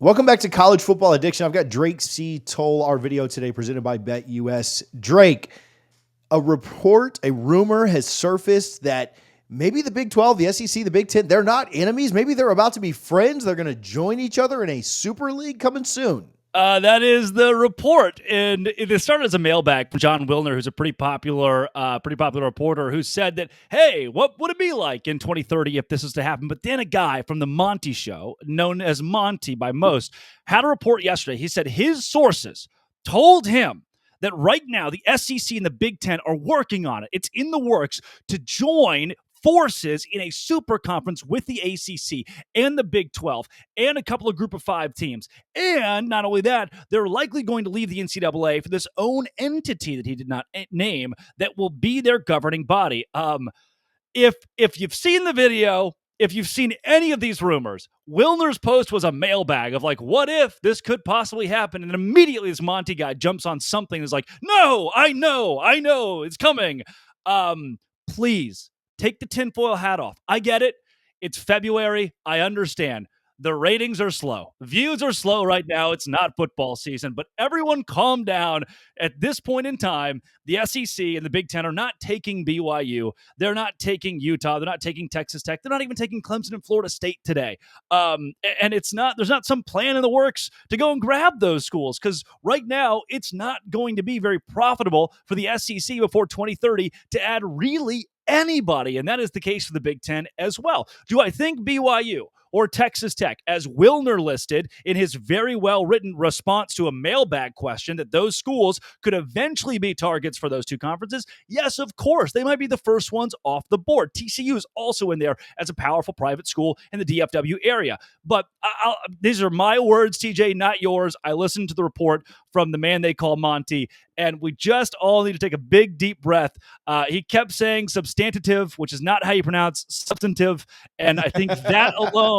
Welcome back to College Football Addiction. I've got Drake C. Toll, our video today presented by BetUS. Drake, a rumor has surfaced that maybe the Big 12, the SEC, the Big 10, they're not enemies. Maybe they're about to be friends. They're going to join each other in a super league coming soon. That is the report, and it started as a mailbag from John Wilner, who's a pretty popular reporter, who said that, hey, what would it be like in 2030 if this is to happen? But then a guy from the Monty Show, known as Monty by most, had a report yesterday. He said his sources told him that right now the SEC and the Big Ten are working on it. It's in the works to join forces in a super conference with the ACC and the Big 12 and a couple of group of 5 teams. And not only that, they're likely going to leave the NCAA for this own entity that he did not name that will be their governing body. If you've seen the video, if you've seen any of these rumors, Wilner's post was a mailbag of like, what if this could possibly happen? And immediately this Monty guy jumps on something and is like, no, I know, it's coming. Please take the tinfoil hat off. I get it. It's February. I understand. The ratings are slow. Views are slow right now. It's not football season, but everyone calm down. At this point in time, the SEC and the Big Ten are not taking BYU. They're not taking Utah. They're not taking Texas Tech. They're not even taking Clemson and Florida State today. And there's not some plan in the works to go and grab those schools, because right now it's not going to be very profitable for the SEC before 2030 to add really anybody, and that is the case for the Big Ten as well. Do I think BYU or Texas Tech, as Wilner listed in his very well-written response to a mailbag question, that those schools could eventually be targets for those two conferences? Yes, of course. They might be the first ones off the board. TCU is also in there as a powerful private school in the DFW area. But these are my words, TJ, not yours. I listened to the report from the man they call Monty, and we just all need to take a big, deep breath. He kept saying substantive, which is not how you pronounce substantive, and I think that alone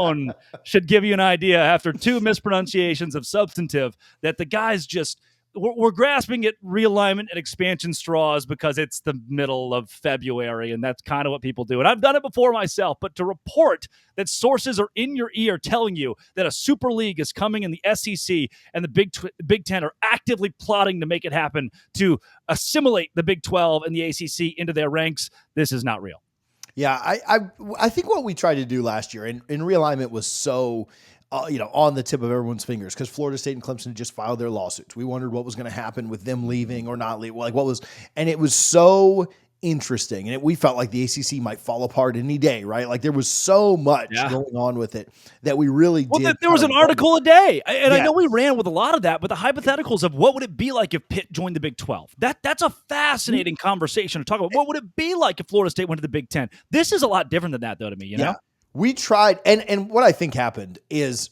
should give you an idea, after 2 mispronunciations of substantive, that the guy's just, we're grasping at realignment and expansion straws because it's the middle of February, and that's kind of what people do. And I've done it before myself, but to report that sources are in your ear telling you that a super league is coming in the SEC and the Big Ten are actively plotting to make it happen, to assimilate the Big 12 and the ACC into their ranks, this is not real. Yeah, I think what we tried to do last year in realignment was so on the tip of everyone's fingers, because Florida State and Clemson just filed their lawsuits. We wondered what was going to happen with them leaving or not leaving. And it was so interesting. And we felt like the ACC might fall apart any day, right? Like there was so much going on with it that we really did. There was an article a day. And I know we ran with a lot of that, but the hypotheticals of what would it be like if Pitt joined the Big 12? That's a fascinating conversation to talk about. What would it be like if Florida State went to the Big 10? This is a lot different than that, though, to me, you know? We tried, and what I think happened is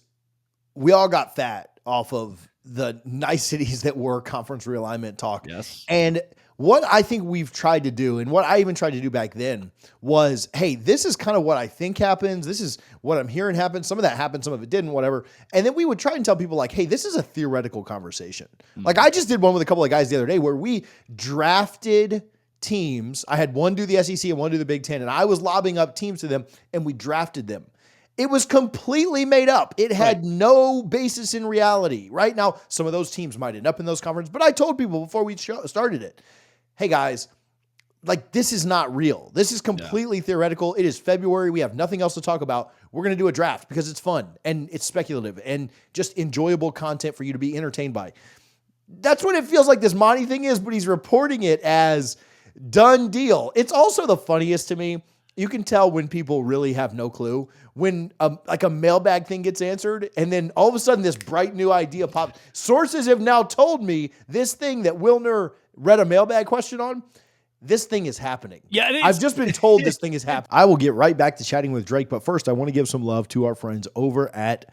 we all got fat off of the niceties that were conference realignment talk. Yes. And what I think we've tried to do, and what I even tried to do back then, was, hey, this is kind of what I think happens. This is what I'm hearing happen. Some of that happened, some of it didn't, whatever. And then we would try and tell people like, hey, this is a theoretical conversation. Like I just did one with a couple of guys the other day where we drafted teams. I had one do the SEC and one do the Big Ten, and I was lobbing up teams to them, and we drafted them. It was completely made up. It had no basis in reality. Right now, some of those teams might end up in those conferences, but I told people before we started it, hey guys, like this is not real. This is completely theoretical. It is February. We have nothing else to talk about. We're going to do a draft because it's fun and it's speculative and just enjoyable content for you to be entertained by. That's what it feels like this Monty thing is, but he's reporting it as done deal. It's also the funniest to me. You can tell when people really have no clue when like a mailbag thing gets answered, and then all of a sudden this bright new idea pops. Sources have now told me this thing that Wilner read a mailbag question on, this thing is happening. Yeah, I've just been told this thing is happening. I will get right back to chatting with Drake, but first I want to give some love to our friends over at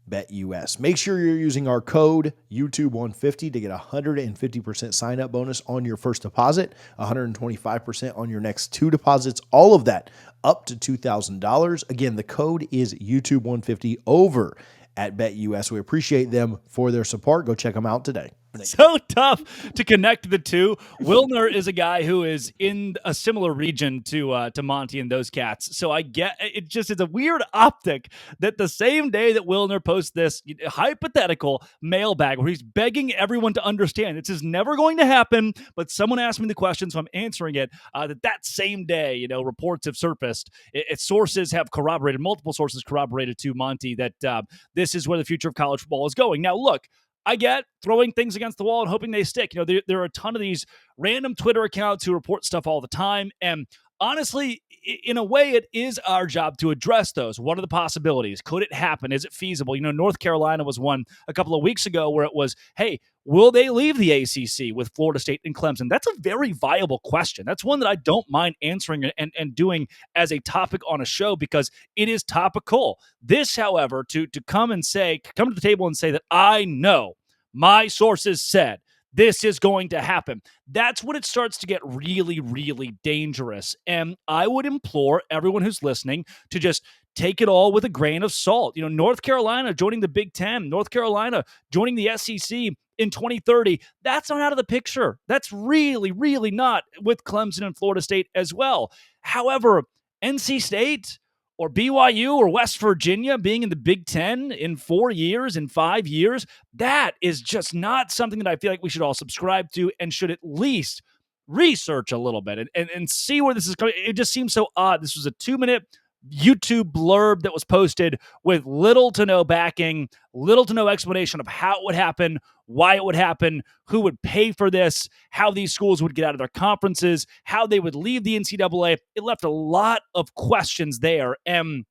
BetUS. Make sure you're using our code YouTube150 to get a 150% sign-up bonus on your first deposit, 125% on your next 2 deposits, all of that up to $2,000. Again, the code is YouTube150 over at BetUS. We appreciate them for their support. Go check them out today. so tough to connect the two. Wilner is a guy who is in a similar region to Monty and those cats. So I get it. Just is a weird optic that the same day that Wilner posts this hypothetical mailbag where he's begging everyone to understand this is never going to happen, but someone asked me the question, so I'm answering it. That same day, reports have surfaced. Sources have corroborated, multiple sources corroborated to Monty that this is where the future of college football is going. Now, look. I get throwing things against the wall and hoping they stick. There are a ton of these random Twitter accounts who report stuff all the time. And honestly, in a way, it is our job to address those. What are the possibilities? Could it happen? Is it feasible? North Carolina was one a couple of weeks ago where it was, hey, will they leave the ACC with Florida State and Clemson? That's a very viable question. That's one that I don't mind answering and doing as a topic on a show because it is topical. This, however, to come to the table and say that I know my sources said this is going to happen. That's when it starts to get really, really dangerous. And I would implore everyone who's listening to just take it all with a grain of salt. North Carolina joining the Big Ten, North Carolina joining the SEC in 2030, that's not out of the picture. That's really, really not, with Clemson and Florida State as well. However, NC State or BYU or West Virginia being in the Big Ten in 4 years, in 5 years, that is just not something that I feel like we should all subscribe to and should at least research a little bit and see where this is coming. It just seems so odd. This was a 2-minute YouTube blurb that was posted with little to no backing, little to no explanation of how it would happen, why it would happen, who would pay for this, how these schools would get out of their conferences, how they would leave the NCAA. It left a lot of questions there. And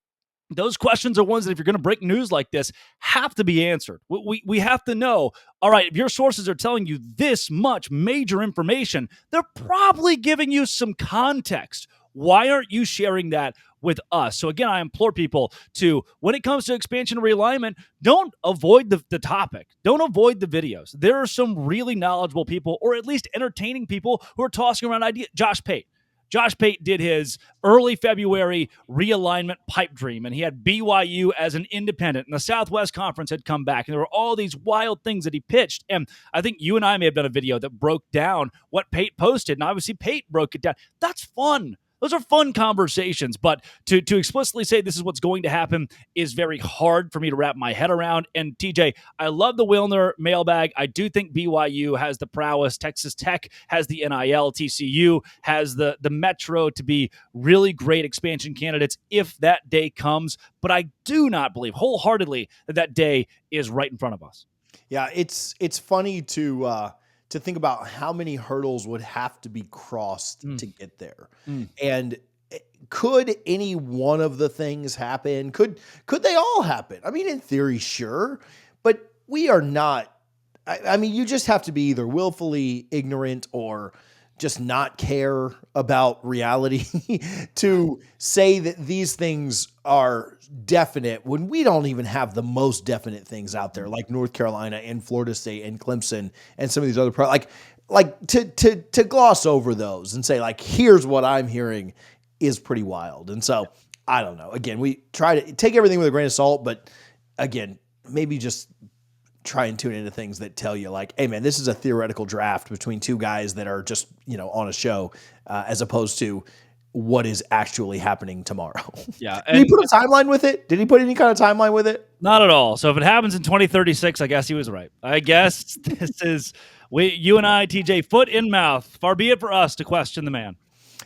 those questions are ones that if you're going to break news like this, have to be answered. We have to know, all right, if your sources are telling you this much major information, they're probably giving you some context. Why aren't you sharing that with us? So again, I implore people to, when it comes to expansion and realignment, don't avoid the topic. Don't avoid the videos. There are some really knowledgeable people, or at least entertaining people, who are tossing around ideas. Josh Pate did his early February realignment pipe dream, and he had BYU as an independent, and the Southwest Conference had come back, and there were all these wild things that he pitched. And I think you and I may have done a video that broke down what Pate posted, and obviously Pate broke it down. That's fun. Those are fun conversations, but to explicitly say this is what's going to happen is very hard for me to wrap my head around. And TJ, I love the Wilner mailbag. I do think BYU has the prowess. Texas Tech has the NIL. TCU has the Metro to be really great expansion candidates if that day comes. But I do not believe wholeheartedly that day is right in front of us. Yeah, it's funny to think about how many hurdles would have to be crossed to get there. And could any one of the things happen? Could they all happen? I mean, in theory, sure, but we are not. I mean, you just have to be either willfully ignorant or just not care about reality to say that these things are definite when we don't even have the most definite things out there, like North Carolina and Florida State and Clemson and some of these other to gloss over those and say, like, here's what I'm hearing is pretty wild. And so I don't know. Again, we try to take everything with a grain of salt, but again, maybe just try and tune into things that tell you, like, hey man, this is a theoretical draft between two guys that are just, on a show, as opposed to what is actually happening tomorrow. Yeah. Did he put a timeline with it? Did he put any kind of timeline with it? Not at all. So if it happens in 2036, I guess he was right. I guess this is you and I, TJ, foot in mouth. Far be it for us to question the man.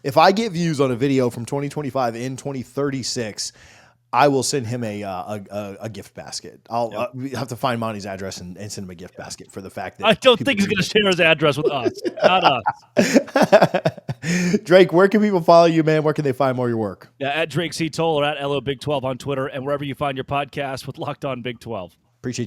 If I get views on a video from 2025 in 2036, I will send him a gift basket. I'll have to find Monty's address and send him a gift basket for the fact that I don't think he's going to share his address with us. Not us. Drake, where can people follow you, man? Where can they find more of your work? Yeah, at Drake C. Toll or at LO Big 12 on Twitter and wherever you find your podcast with Locked On Big 12.